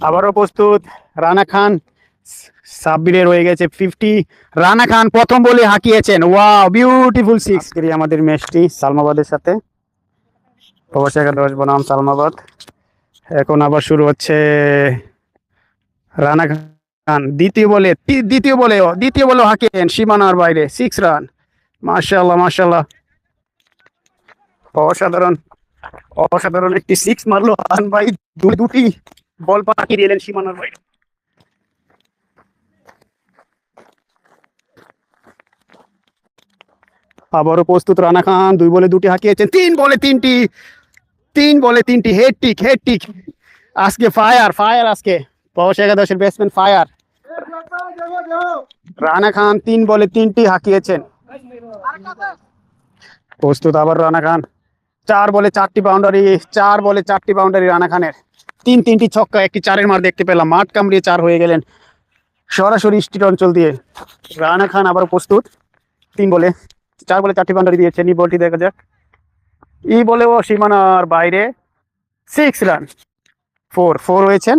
আবারও প্রস্তুত রানা খান। সাব্বিরে রয়ে গেছে 50। রানা খান প্রথম বলে হাঁকিয়েছেন, ওয়াও বিউটিফুল সিক্স। আমাদের ম্যাচটি সালমাবাদের সাথে, প্রবাসী একাদশ বনাম সালমাবাদ। এখন আবার শুরু হচ্ছে। রানা খান দ্বিতীয় বলে হাঁকিয়েছেন সীমানার বাইরে, 6 রান। মাশাআল্লাহ মাশাআল্লাহ, অসাধারণ অসাধারণ একটি সিক্স মারলো হাসান ভাই। দুটি বল পাঠিয়ে দিলেন সীমানার বাইরে। আবারও প্রস্তুত রানা খান, 2 বলে 2টি হাঁকিয়েছেন, 3 বলে 3টি হেড টিক। আজকে ফায়ার আজকে প্রবাসী একাদশের ব্যাটসম্যান ফায়ার। রানা খান 3 বলে 3টি হাঁকিয়েছেন। প্রস্তুত আবার রানা খান, 4 বলে 4টি বাউন্ডারি রানা খানের। 3টি ছক্কা, একটি 4-এর মার দেখতে পেলাম, মাঠ কামড়িয়ে 4 হয়ে গেলেন সরাসরি স্ট্রিট অঞ্চল দিয়ে। রানা খান আবার প্রস্তুত, 4 বলে 4টি বাউন্ডারি দিয়েছেন। এই বলটি দেখা যাক, এই বলেও সীমানার বাইরে, 6 রান। 4 হয়েছেন।